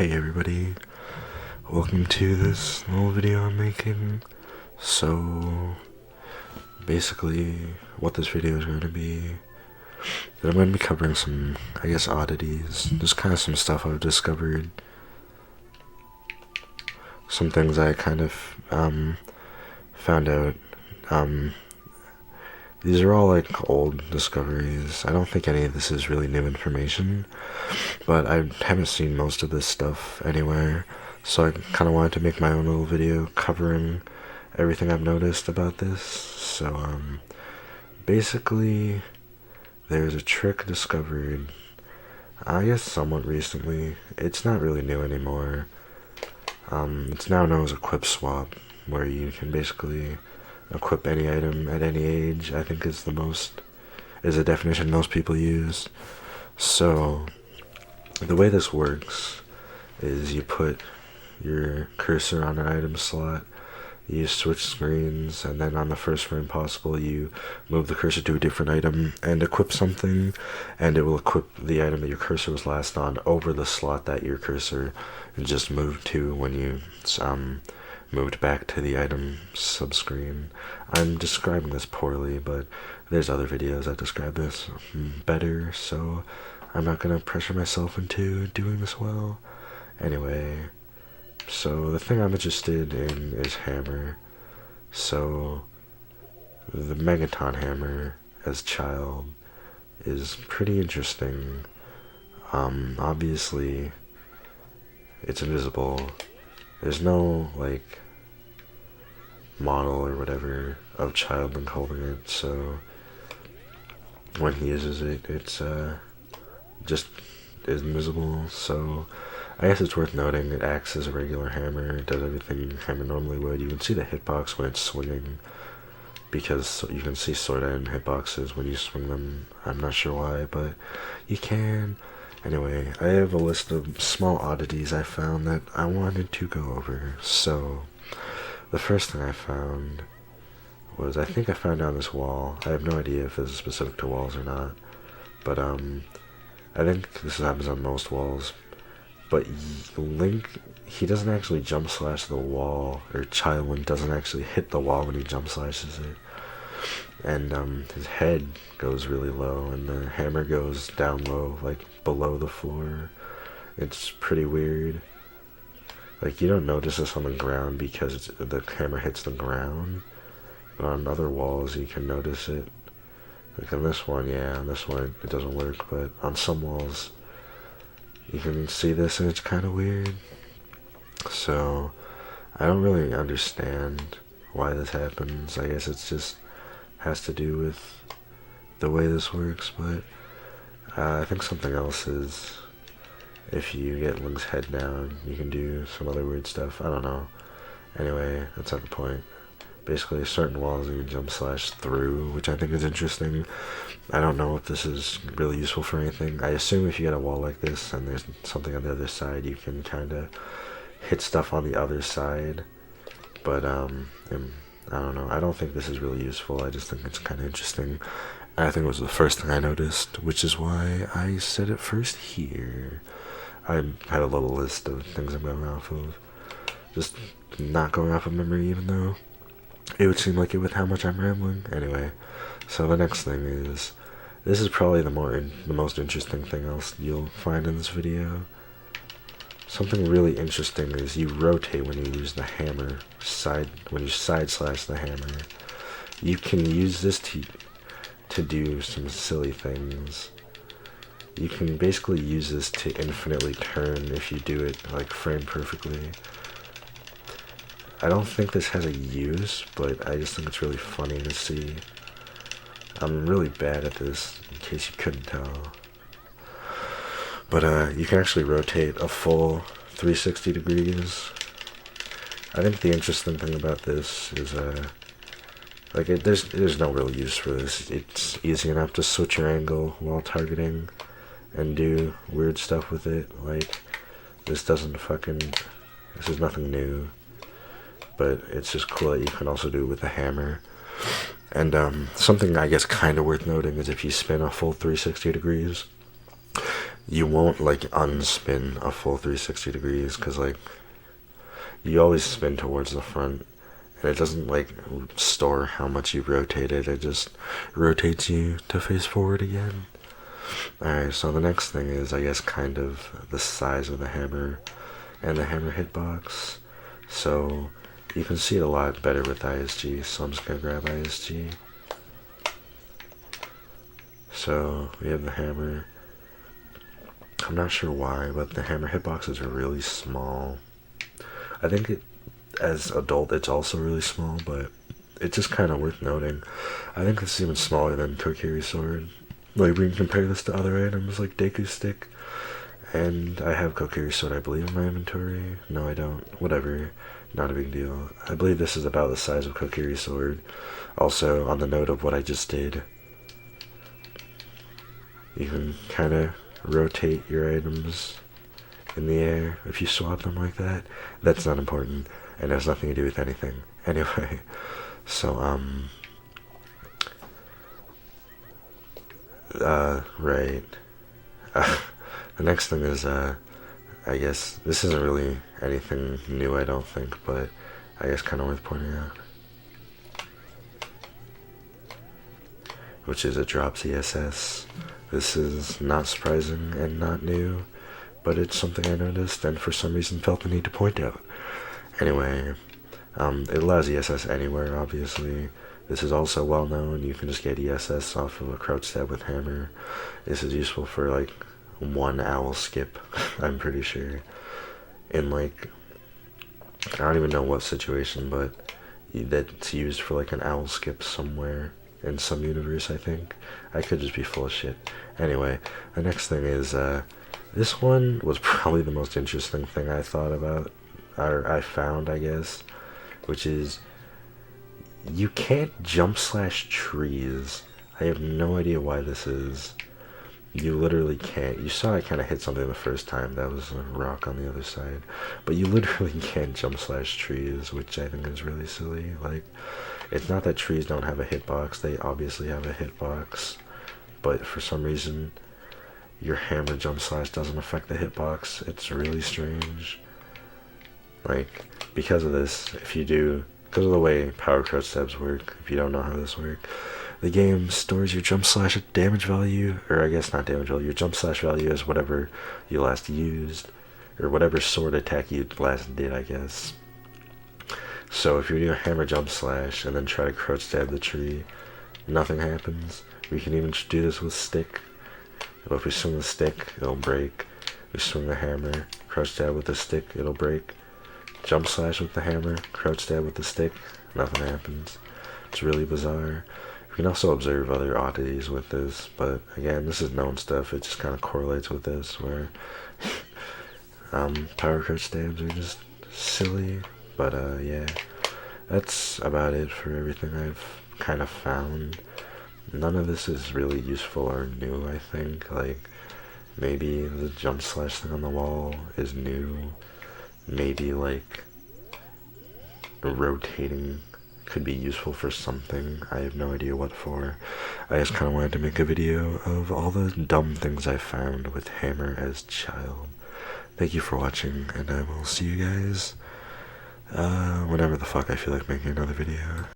Hey everybody, welcome to this little video I'm making. So, basically, what this video is going to be, I'm going to be covering some, oddities. Just kind of some stuff I've discovered. Some things I kind of, found out. These are all like old discoveries. I don't think any of this is really new information, but I haven't seen most of this stuff anywhere, so I kind of wanted to make my own little video covering everything I've noticed about this. So, basically, there's a trick discovered, I guess somewhat recently. It's not really new anymore. It's now known as equip swap, where you can basically equip any item at any age, I think is a definition most people use. So, the way this works is you put your cursor on an item slot, you switch screens, and then on the first frame possible you move the cursor to a different item and equip something, and it will equip the item that your cursor was last on over the slot that your cursor just moved to when you moved back to the item subscreen. I'm describing this poorly, but there's other videos that describe this better, so I'm not gonna pressure myself into doing this well. Anyway, so the thing I'm interested in is hammer. So, the Megaton hammer as child is pretty interesting. Obviously, it's invisible. There's no, like, model or whatever of child Link holding it, so when he uses it, it's, just is invisible. So I guess it's worth noting it acts as a regular hammer. It does everything a hammer normally would. You can see the hitbox when it's swinging, because you can see sword and hitboxes when you swing them. I'm not sure why, but you can. Anyway, I have a list of small oddities I found that I wanted to go over. So, the first thing I found was, I think I found down this wall. I have no idea if this is specific to walls or not, but I think this happens on most walls. But Link, he doesn't actually jump slash the wall, or Child Link doesn't actually hit the wall when he jump slashes it. And his head goes really low, and the hammer goes down low, like below the floor. It's pretty weird. Like, you don't notice this on the ground because the hammer hits the ground, but on other walls you can notice it. Like on this one, yeah, on this one it doesn't work, but on some walls you can see this and it's kind of weird. So, I don't really understand why this happens. I guess it's just has to do with the way this works, but I think something else is, if you get Link's head down, you can do some other weird stuff. I don't know. Anyway, that's not the point. Basically, certain walls you can jump slash through, which I think is interesting. I don't know if this is really useful for anything. I assume if you get a wall like this and there's something on the other side, you can kind of hit stuff on the other side. But, I don't know. I don't think this is really useful. I just think it's kind of interesting. I think it was the first thing I noticed, which is why I said it first here. I had a little list of things I'm going off of. Just not going off of memory, even though it would seem like it with how much I'm rambling. Anyway, so the next thing is, this is probably the most interesting thing else you'll find in this video. Something really interesting is you rotate when you use the hammer, when you side slash the hammer. You can use this to do some silly things. You can basically use this to infinitely turn if you do it like frame perfectly. I don't think this has a use, but I just think it's really funny to see. I'm really bad at this, in case you couldn't tell. But you can actually rotate a full 360 degrees. I think the interesting thing about this is, there's no real use for this. It's easy enough to switch your angle while targeting and do weird stuff with it. Like, this is nothing new, but it's just cool that you can also do it with a hammer. And something I guess kind of worth noting is if you spin a full 360 degrees, you won't like unspin a full 360 degrees because like you always spin towards the front, and it doesn't like store how much you rotate it. It just rotates you to face forward again. Alright, so the next thing is, I guess, kind of the size of the hammer and the hammer hitbox. So you can see it a lot better with ISG, so I'm just gonna grab ISG. So we have the hammer. I'm not sure why, but the hammer hitboxes are really small. I think as adult it's also really small, but it's just kind of worth noting. I think it's even smaller than Kokiri Sword. Like, we can compare this to other items like Deku Stick, and I have Kokiri Sword, I believe, in my inventory. No, I don't. Whatever. Not a big deal. I believe this is about the size of Kokiri Sword. Also, on the note of what I just did, you can kind of rotate your items in the air if you swap them like that. That's not important, and has nothing to do with anything. Anyway, so, right. The next thing is, I guess, this isn't really anything new, I don't think, but I guess kind of worth pointing out. Which is it drops ESS. This is not surprising and not new, but it's something I noticed and for some reason felt the need to point out. Anyway, it allows ESS anywhere, obviously. This is also well known. You can just get ESS off of a crouch stab with hammer. This is useful for like one owl skip, I'm pretty sure. In like, I don't even know what situation, but that's used for like an owl skip somewhere in some universe, I think. I could just be full of shit. Anyway, the next thing is, this one was probably the most interesting thing I thought about, or I found, I guess, which is, you can't jump slash trees. I have no idea why this is. You literally can't. You saw I kind of hit something the first time. That was a rock on the other side. But you literally can't jump slash trees, which I think is really silly. Like, it's not that trees don't have a hitbox. They obviously have a hitbox. But for some reason, your hammer jump slash doesn't affect the hitbox. It's really strange. Like, because of this, if you do, because of the way power crouch stabs work, if you don't know how this works, the game stores your jump slash damage value, or I guess not damage value, your jump slash value as whatever you last used, or whatever sword attack you last did, I guess. So if you do a hammer jump slash and then try to crouch stab the tree, nothing happens. We can even do this with stick. But if we swing the stick, it'll break. We swing the hammer, crouch stab with the stick, it'll break. Jump slash with the hammer, crouch stab with the stick, nothing happens. It's really bizarre. We can also observe other oddities with this, but again, this is known stuff. It just kind of correlates with this, where power crouch stabs are just silly. But yeah, that's about it for everything I've kind of found. None of this is really useful or new, I think. Like, maybe the jump slash thing on the wall is new. Maybe, like, rotating could be useful for something. I have no idea what for. I just kind of wanted to make a video of all the dumb things I found with hammer as child. Thank you for watching, and I will see you guys whenever the fuck I feel like making another video.